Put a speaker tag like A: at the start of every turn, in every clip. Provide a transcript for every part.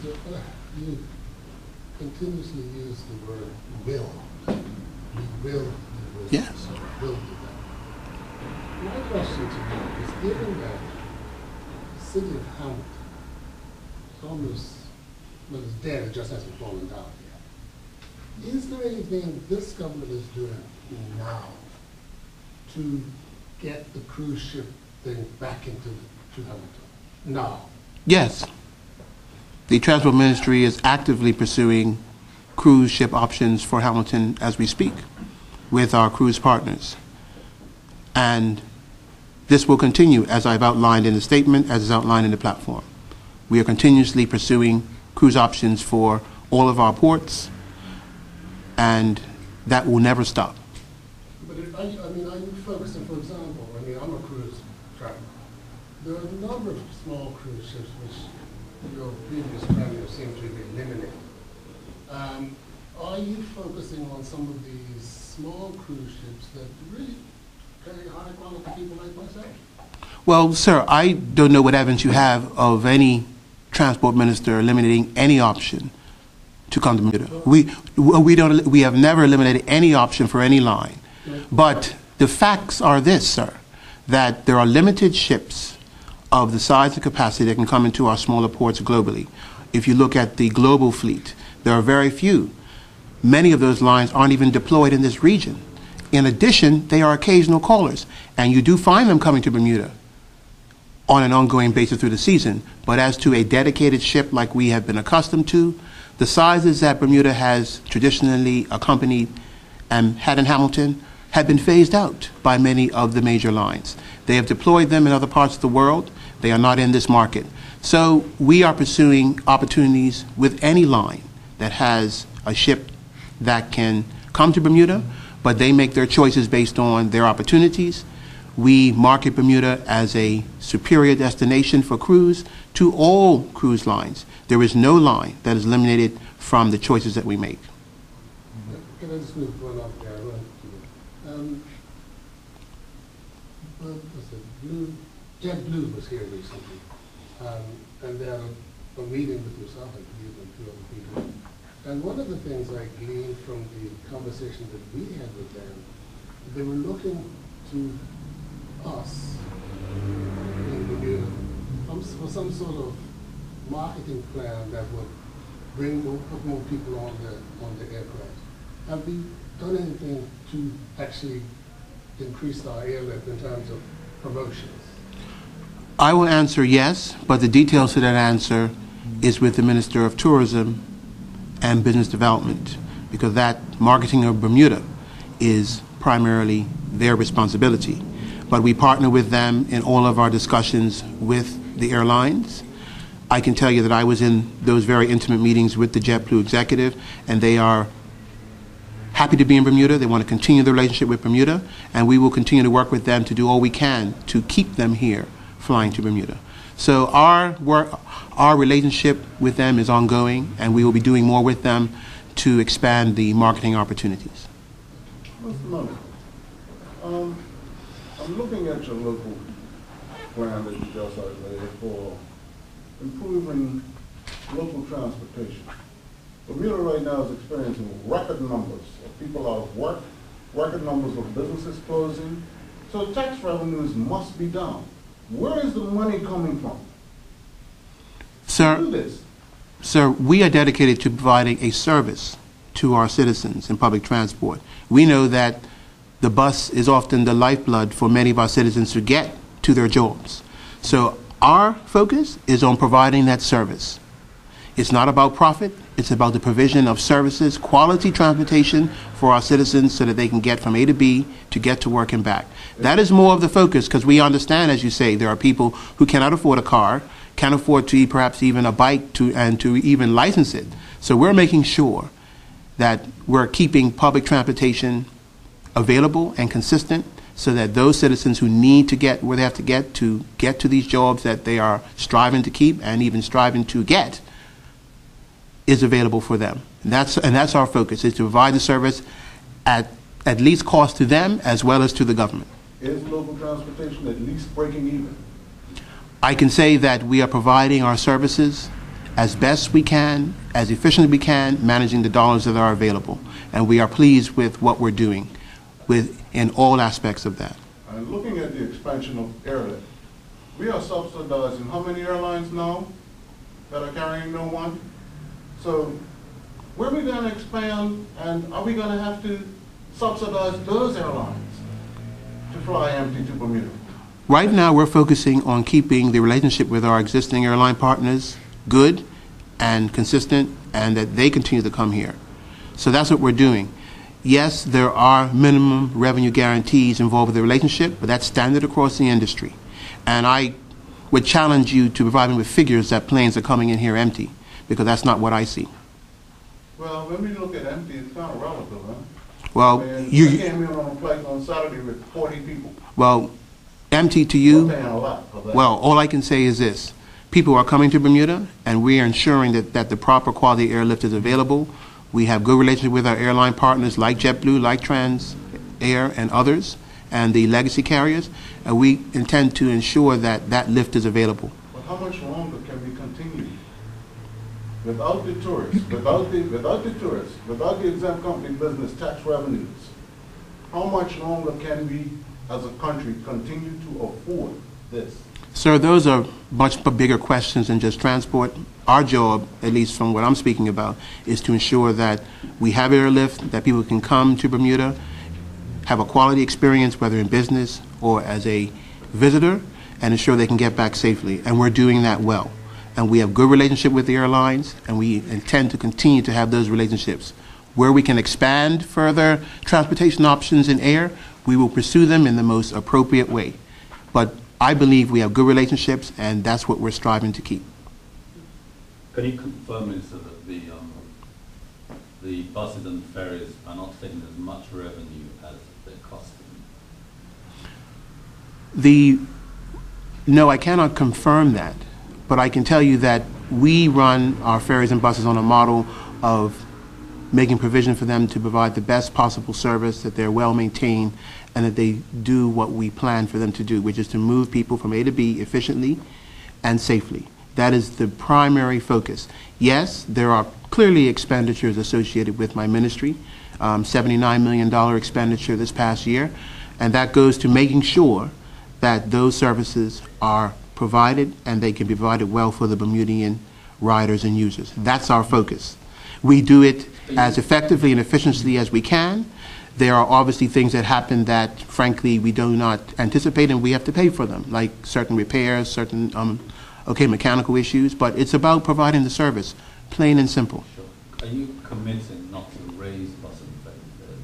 A: Minister, you continuously use the word will. We will do this.
B: Yes.
A: Will do that. My question to you is, given that the city of Hamilton is almost, well, it's dead, it just hasn't fallen down yet. Is there anything this government is doing now to get the cruise ship thing back to Hamilton? No.
B: Yes. The Transport Ministry is actively pursuing cruise ship options for Hamilton as we speak with our cruise partners. And this will continue as I've outlined in the statement, as is outlined in the platform. We are continuously pursuing cruise options for all of our ports, and that will never stop.
A: But are you focusing, for example, I'm a cruise traveler. There are a number of small cruise ships which your previous premier seemed to be eliminating. Are you focusing on some of these small cruise ships that really carry high quality people like myself?
B: Well, sir, I don't know what evidence you have of any transport minister eliminating any option to come to Bermuda. We have never eliminated any option for any line. But the facts are this, sir, that there are limited ships of the size and capacity that can come into our smaller ports globally. If you look at the global fleet, there are very few. Many of those lines aren't even deployed in this region. In addition, they are occasional callers, and you do find them coming to Bermuda on an ongoing basis through the season. But as to a dedicated ship like we have been accustomed to, the sizes that Bermuda has traditionally accompanied and had in Hamilton have been phased out by many of the major lines. They have deployed them in other parts of the world. They are not in this market. So we are pursuing opportunities with any line that has a ship that can come to Bermuda, but they make their choices based on their opportunities. We market Bermuda as a superior destination for cruise to all cruise lines. There is no line that is eliminated from the choices that we make.
A: Can I just move one up there? JetBlue was here recently, and they had a meeting with yourself, I believe, and two other people. And one of the things I gleaned from the conversation that we had with them, they were looking to us in Bermuda for some sort of marketing plan that would put more people on the aircraft. Have we done anything to actually increase our airlift in terms of promotions?
B: I will answer yes, but the details to that answer is with the Minister of Tourism and Business Development, because that marketing of Bermuda is primarily their responsibility. But we partner with them in all of our discussions with the airlines. I can tell you that I was in those very intimate meetings with the JetBlue executive, and they are happy to be in Bermuda. They want to continue the relationship with Bermuda, and we will continue to work with them to do all we can to keep them here flying to Bermuda. So our relationship with them is ongoing, and we will be doing more with them to expand the marketing opportunities.
C: Mr. Money, I'm looking at your local plan that you just outlined for improving local transportation. Bermuda right now is experiencing record numbers of people out of work, record numbers of businesses closing, so tax revenues must be down. Where is the money coming from?
B: Sir, we are dedicated to providing a service to our citizens in public transport. We know that the bus is often the lifeblood for many of our citizens to get to their jobs. So our focus is on providing that service. It's not about profit. It's about the provision of services, quality transportation for our citizens so that they can get from A to B to get to work and back. That is more of the focus, because we understand, as you say, there are people who cannot afford a car, can't afford to perhaps even a bike and to even license it. So we're making sure that we're keeping public transportation available and consistent so that those citizens who need to get where they have to get to these jobs that they are striving to keep and even striving to get is available for them. And that's our focus, is to provide the service at least cost to them as well as to the government.
C: Is local transportation at least breaking even?
B: I can say that we are providing our services as best we can, as efficiently we can, managing the dollars that are available. And we are pleased with what we're doing in all aspects of that.
C: And looking at the expansion of airlift, we are subsidizing how many airlines now that are carrying no one? So where are we going to expand, and are we going to have to subsidize those airlines to fly empty to Bermuda?
B: Right now, we're focusing on keeping the relationship with our existing airline partners good and consistent, and that they continue to come here. So that's what we're doing. Yes, there are minimum revenue guarantees involved with the relationship, but that's standard across the industry. And I would challenge you to provide me with figures that planes are coming in here empty, because that's not what I see.
C: Well, when we look at empty, it's kind of relative, huh?
B: Well,
C: I
B: you
C: came in on a flight on Saturday with 40 people.
B: well, empty to you.
C: We're paying a lot for that.
B: Well, all I can say is this. People are coming to Bermuda, and we are ensuring that the proper quality airlift is available. We have good relationship with our airline partners like JetBlue, like TransAir, and others, and the legacy carriers, and we intend to ensure that that lift is available.
C: But how much longer can we continue without the tourists, without the exempt company business tax revenues? How much longer can we, as a country, continue to afford this?
B: Sir, those are much bigger questions than just transport. Our job, at least from what I'm speaking about, is to ensure that we have airlift, that people can come to Bermuda, have a quality experience, whether in business or as a visitor, and ensure they can get back safely. And we're doing that well. And we have good relationship with the airlines, and we intend to continue to have those relationships. Where we can expand further transportation options in air, we will pursue them in the most appropriate way. But I believe we have good relationships, and that's what we're striving to keep.
D: Can you confirm, Minister, that the buses and ferries are not taking as much revenue as they're costing?
B: No, I cannot confirm that, but I can tell you that we run our ferries and buses on a model of making provision for them to provide the best possible service, that they're well maintained, and that they do what we plan for them to do, which is to move people from A to B efficiently and safely. That is the primary focus. Yes, there are clearly expenditures associated with my ministry, $79 million expenditure this past year, and that goes to making sure that those services are provided and they can be provided well for the Bermudian riders and users. That's our focus. We do it as effectively and efficiently as we can. There are obviously things that happen that, frankly, we do not anticipate, and we have to pay for them, like certain repairs, certain mechanical issues, but it's about providing the service, plain and simple.
D: Sure. Are you committing not to raise bus and ferry fares?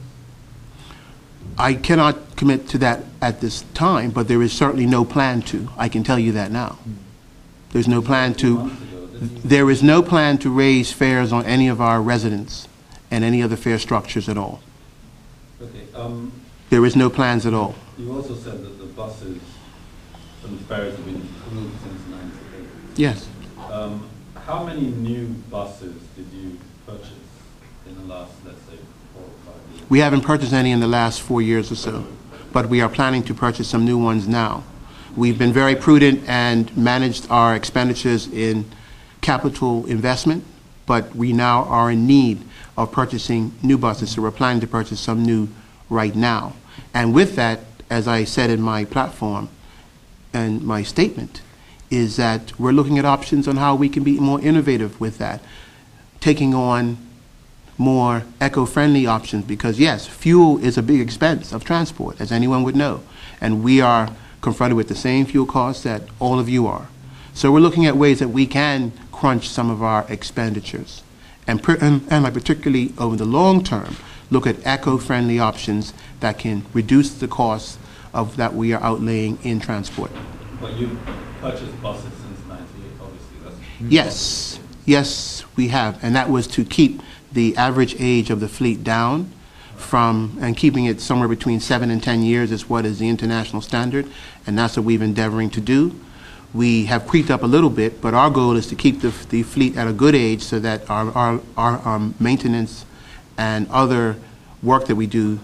B: I cannot commit to that at this time, but there is certainly no plan to. I can tell you that now. There's no plan to. There is no plan to raise fares on any of our residents and any other fare structures at all.
D: Okay.
B: There is no plans at all.
D: You also said that the buses and the ferries have been improved since '98.
B: Yes.
D: How many new buses did you purchase in the last, let's say, 4 or 5 years?
B: We haven't purchased any in the last 4 years or so, but we are planning to purchase some new ones now. We've been very prudent and managed our expenditures in capital investment, but we now are in need of purchasing new buses, so we're planning to purchase some new right now. And with that, as I said in my platform and my statement, is that we're looking at options on how we can be more innovative with that, taking on more eco-friendly options, because yes, fuel is a big expense of transport, as anyone would know, and we are confronted with the same fuel costs that all of you are. So we're looking at ways that we can crunch some of our expenditures, and particularly over the long term, look at eco-friendly options that can reduce the costs of that we are outlaying in transport.
D: But you purchased buses since '98, obviously.
B: Yes, yes, we have, and that was to keep the average age of the fleet down and keeping it somewhere between 7 and 10 years is what is the international standard, and that's what we've been endeavoring to do. We have creeped up a little bit, but our goal is to keep the fleet at a good age so that our maintenance and other work that we do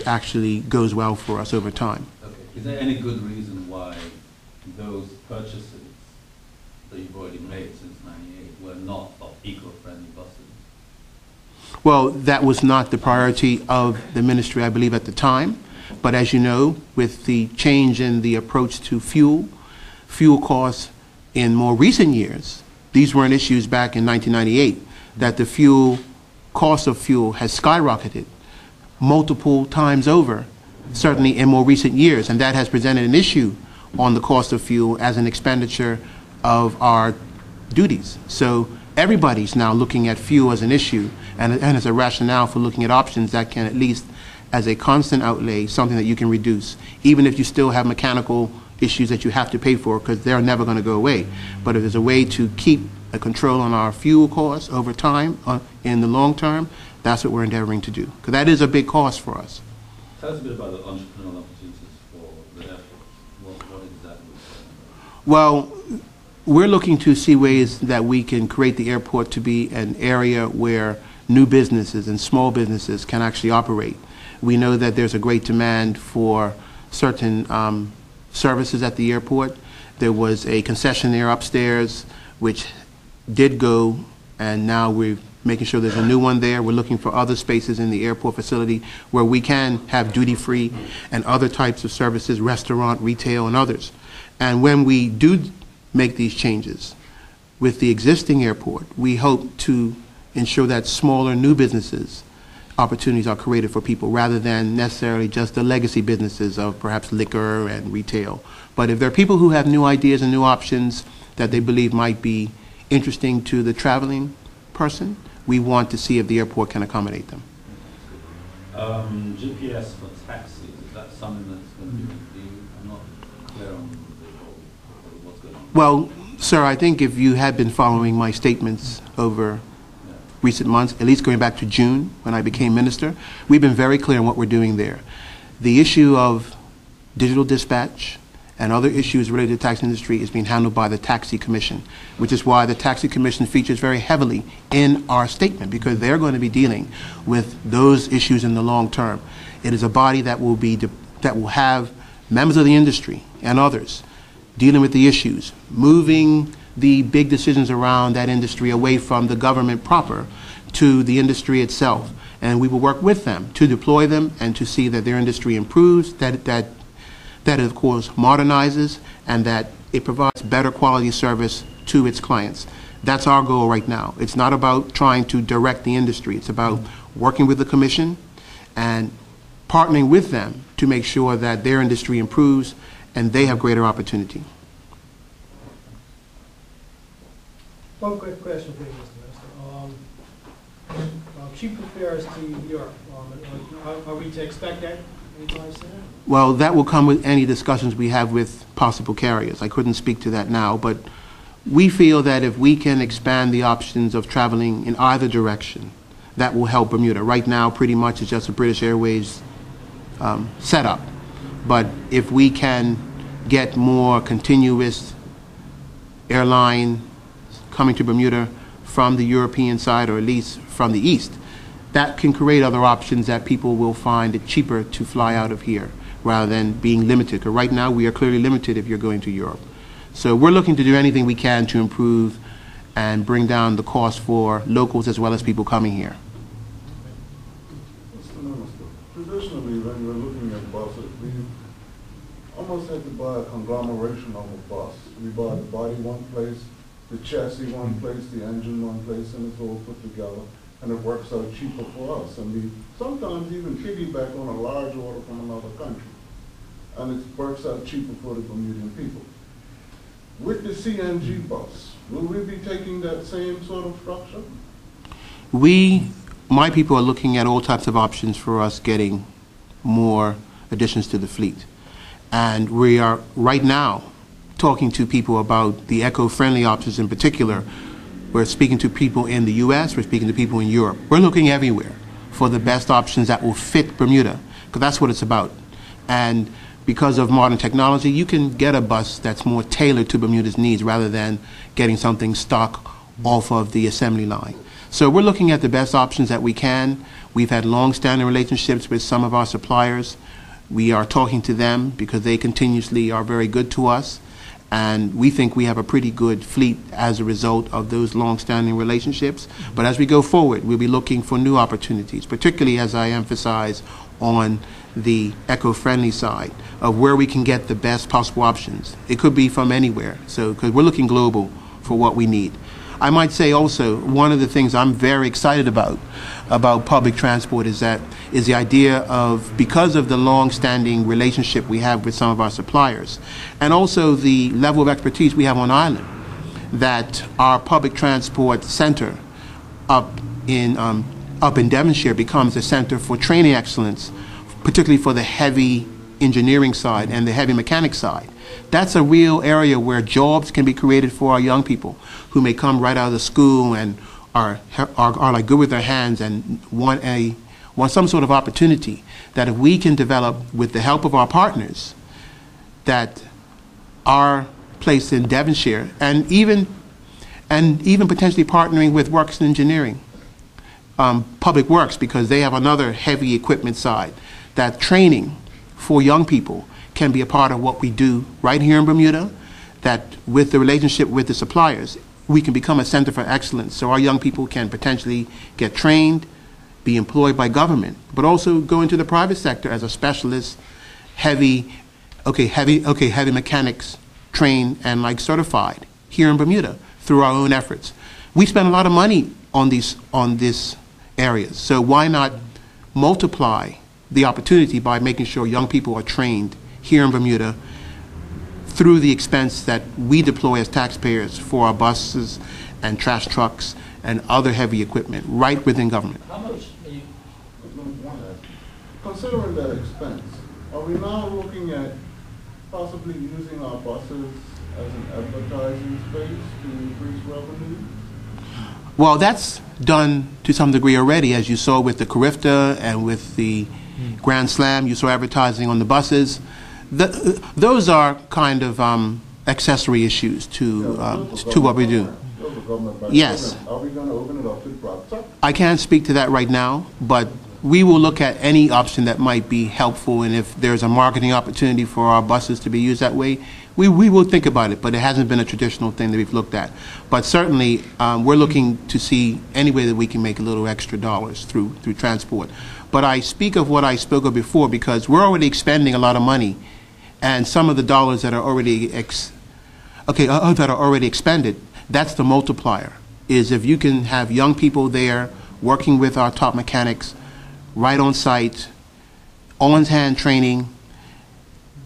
B: actually goes well for us over time.
D: Okay. Is there any good reason why those purchases that you've already made since '98 were not of eco-friendly buses?
B: Well, that was not the priority of the ministry, I believe, at the time. But as you know, with the change in the approach to fuel costs in more recent years, these weren't issues back in 1998, that the cost of fuel has skyrocketed multiple times over, certainly in more recent years, and that has presented an issue on the cost of fuel as an expenditure of our duties. So everybody's now looking at fuel as an issue and as a rationale for looking at options that can, at least as a constant outlay, something that you can reduce, even if you still have mechanical issues that you have to pay for, because they're never going to go away. But if there's a way to keep a control on our fuel costs over time, in the long term, that's what we're endeavoring to do, because that is a big cost for us.
D: Tell us a bit about the entrepreneurial opportunities for the airport. What exactly?
B: Well, we're looking to see ways that we can create the airport to be an area where new businesses and small businesses can actually operate. We know that there's a great demand for certain services at the airport. There was a concessionaire upstairs which did go, and now we're making sure there's a new one there. We're looking for other spaces in the airport facility where we can have duty-free and other types of services, restaurant, retail, and others. And when we do make these changes with the existing airport, we hope to ensure that smaller new businesses opportunities are created for people rather than necessarily just the legacy businesses of perhaps liquor and retail. But if there are people who have new ideas and new options that they believe might be interesting to the traveling person, we want to see if the airport can accommodate them.
D: GPS for taxis, is that something that's going to be, I'm not clear on what's going on.
B: Well, sir, I think if you had been following my statements over recent months, at least going back to June when I became minister, we've been very clear on what we're doing there. The issue of digital dispatch and other issues related to the taxi industry is being handled by the Taxi Commission, which is why the Taxi Commission features very heavily in our statement, because they're going to be dealing with those issues in the long term. It is a body that will have members of the industry and others dealing with the issues, moving the big decisions around that industry away from the government proper to the industry itself. And we will work with them to deploy them and to see that their industry improves, that it, of course, modernizes, and that it provides better quality service to its clients. That's our goal right now. It's not about trying to direct the industry. It's about working with the Commission and partnering with them to make sure that their industry improves and they have greater opportunity.
E: One quick question for you, Mr. Minister. Cheaper fares to Europe, are we to expect that anytime soon?
B: Well, that will come with any discussions we have with possible carriers. I couldn't speak to that now, but we feel that if we can expand the options of traveling in either direction, that will help Bermuda. Right now, pretty much it's just a British Airways setup. But if we can get more continuous airline coming to Bermuda from the European side, or at least from the east, that can create other options that people will find it cheaper to fly out of here rather than being limited. Because right now we are clearly limited if you're going to Europe. So we're looking to do anything we can to improve and bring down the cost for locals as well as people coming here.
C: Mr. Minister, traditionally when we're looking at buses, we almost had to buy a conglomeration of a bus. We buy the body one place, the chassis one place, the engine one place, and it's all put together, and it works out cheaper for us. And we sometimes even piggyback on a large order from another country, and it works out cheaper for the Bermudian people. With the CNG bus, will we be taking that same sort of structure?
B: My people are looking at all types of options for us getting more additions to the fleet. And we are right now talking to people about the eco-friendly options in particular. We're speaking to people in the US, we're speaking to people in Europe. We're looking everywhere for the best options that will fit Bermuda, because that's what it's about. And because of modern technology, you can get a bus that's more tailored to Bermuda's needs rather than getting something stock off of the assembly line. So we're looking at the best options that we can. We've had long-standing relationships with some of our suppliers. We are talking to them because they continuously are very good to us. And we think we have a pretty good fleet as a result of those long-standing relationships. But as we go forward, we'll be looking for new opportunities, particularly as I emphasize on the eco-friendly side of where we can get the best possible options. It could be from anywhere, so because we're looking global for what we need. I might say also, one of the things I'm very excited about public transport is the idea of, because of the long-standing relationship we have with some of our suppliers, and also the level of expertise we have on island, that our public transport center up in Devonshire becomes a center for training excellence, particularly for the heavy engineering side and the heavy mechanic side. That's a real area where jobs can be created for our young people who may come right out of the school and are like good with their hands and want some sort of opportunity that if we can develop with the help of our partners, that our place in Devonshire and even potentially partnering with Works and Engineering, Public Works, because they have another heavy equipment side, that training for young people can be a part of what we do right here in Bermuda, that with the relationship with the suppliers, we can become a center for excellence so our young people can potentially get trained, be employed by government, but also go into the private sector as a specialist, heavy mechanics trained and like certified here in Bermuda through our own efforts. We spend a lot of money on these areas, so why not multiply the opportunity by making sure young people are trained here in Bermuda through the expense that we deploy as taxpayers for our buses and trash trucks and other heavy equipment right within government.
D: How much are you?
C: Considering that expense, are we now looking at possibly using our buses as an advertising space to increase revenue?
B: Well, that's done to some degree already, as you saw with the Carifta and with the Grand Slam. You saw advertising on the buses. Those are kind of accessory issues to what we do. Yes.
C: Are we going to open it up to the private sector?
B: I can't speak to that right now, but we will look at any option that might be helpful, and if there's a marketing opportunity for our buses to be used that way, we will think about it, but it hasn't been a traditional thing that we've looked at. But certainly, we're looking to see any way that we can make a little extra dollars through transport. But I speak of what I spoke of before because we're already expending a lot of money, and some of the dollars that are already expended, that's the multiplier, is if you can have young people there working with our top mechanics right on site, on-hand training,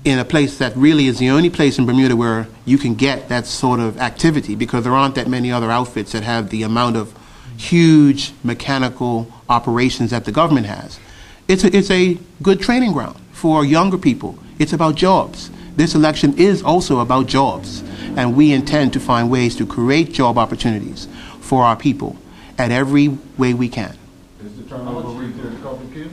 B: in a place that really is the only place in Bermuda where you can get that sort of activity, because there aren't that many other outfits that have the amount of huge mechanical operations that the government has. It's a good training ground for younger people. It's about jobs. This election is also about jobs, and we intend to find ways to create job opportunities for our people at every way we can.
C: Is the turnover rate there to cover the kids?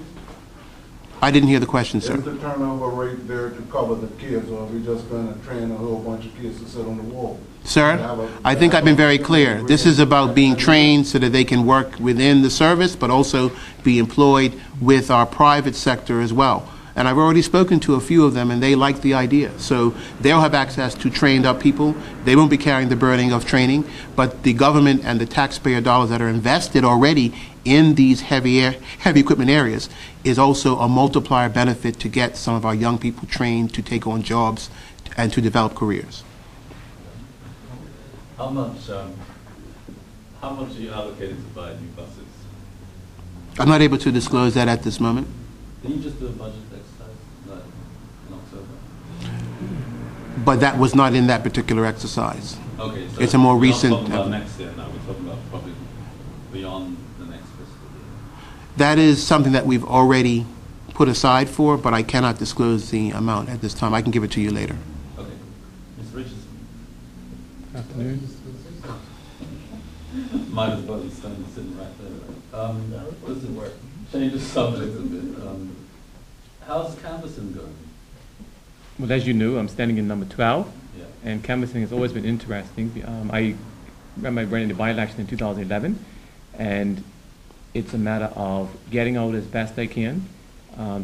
B: I didn't hear the question, sir.
C: Is the turnover rate there to cover the kids, or are we just going to train a whole bunch of kids to sit on the wall?
B: Sir, I think I've been very clear. This is about being trained so that they can work within the service, but also be employed with our private sector as well. And I've already spoken to a few of them, and they like the idea. So they'll have access to trained up people. They won't be carrying the burden of training, but the government and the taxpayer dollars that are invested already in these heavy equipment areas is also a multiplier benefit to get some of our young people trained to take on jobs and to develop careers.
D: How much are you allocated to buy new buses?
B: I'm not able to disclose that at this moment.
D: Did you just do a budget exercise in October?
B: But that was not in that particular exercise.
D: Okay, so
B: it's a more recent.
D: We're not talking about next year now. We're talking about probably beyond the next fiscal year.
B: That is something that we've already put aside for, but I cannot disclose the amount at this time. I can give it to you later.
D: Okay. Ms. Richardson.
F: Afternoon.
D: Might as well be sitting right there. Does it work? Change the subject a bit. How's canvassing going?
F: Well, as you know, I'm standing in number 12,
D: Yeah.
F: and canvassing has always been interesting. I remember running the by-election in 2011, and it's a matter of getting out as best I can,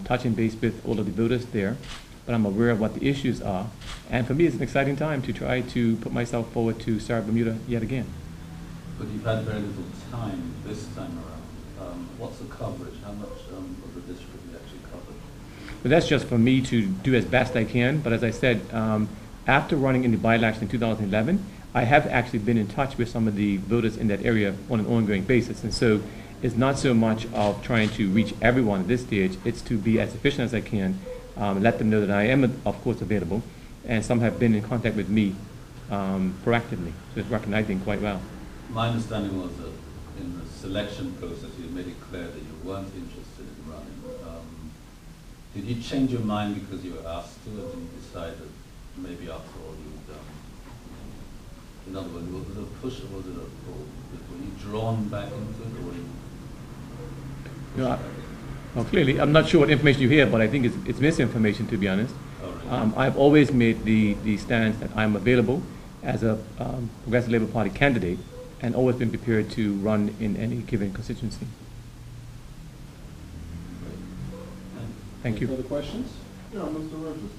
F: touching base with all of the voters there, but I'm aware of what the issues are. And for me, it's an exciting time to try to put myself forward to serve Bermuda yet again.
D: But you've had very little time this time around. What's the coverage? How much of the district have you actually covered?
F: But that's just for me to do as best I can. But as I said, after running in the by-election in 2011, I have actually been in touch with some of the voters in that area on an ongoing basis. And so it's not so much of trying to reach everyone at this stage, it's to be as efficient as I can, let them know that I am, of course, available. And some have been in contact with me proactively, so it's recognizing quite well.
D: My understanding was that in the selection process, you made it clear that you weren't interested in running. Did you change your mind because you were asked to, or did you decide that maybe after all you would? In other words, was it a push or was it a pull? Were you drawn back into it, or were you?
F: No, well, clearly, I'm not sure what information you hear, but I think it's misinformation, to be honest.
D: Oh, really?
F: I've always made the stance that I'm available as a Progressive Labour Party candidate, and always been prepared to run in any given constituency. Thank you.
C: Any other questions? Yeah, Mr. Richardson.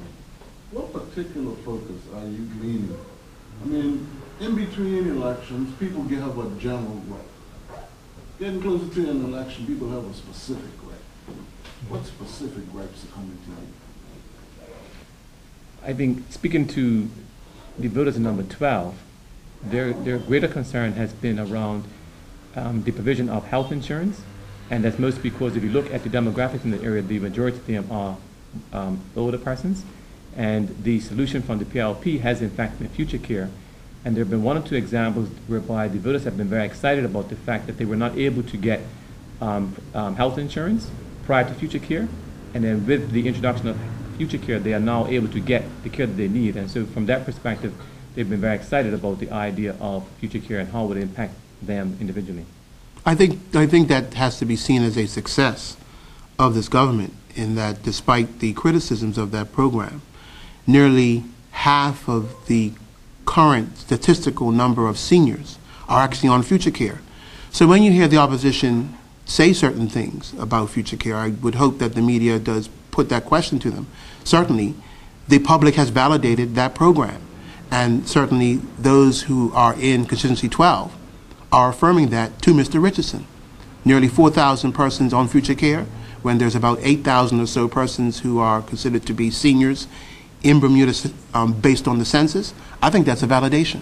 C: What particular focus are you leaning? I mean, in between elections, people have a general gripe. Getting closer to an election, people have a specific gripe. What specific gripes are coming to you?
F: I think, speaking to the voters in number 12, their greater concern has been around the provision of health insurance, and that's mostly because if you look at the demographics in the area, the majority of them are older persons, and the solution from the PLP has in fact been future care. And there have been one or two examples whereby the voters have been very excited about the fact that they were not able to get health insurance prior to future care, and then with the introduction of future care, they are now able to get the care that they need. And so from that perspective, they've been very excited about the idea of future care and how it would impact them individually.
B: I think that has to be seen as a success of this government, in that despite the criticisms of that program, nearly half of the current statistical number of seniors are actually on future care. So when you hear the opposition say certain things about future care, I would hope that the media does put that question to them. Certainly, the public has validated that program, and certainly those who are in Constituency 12 are affirming that to Mr. Richardson. Nearly 4,000 persons on future care, when there's about 8,000 or so persons who are considered to be seniors in Bermuda based on the census. I think that's a validation.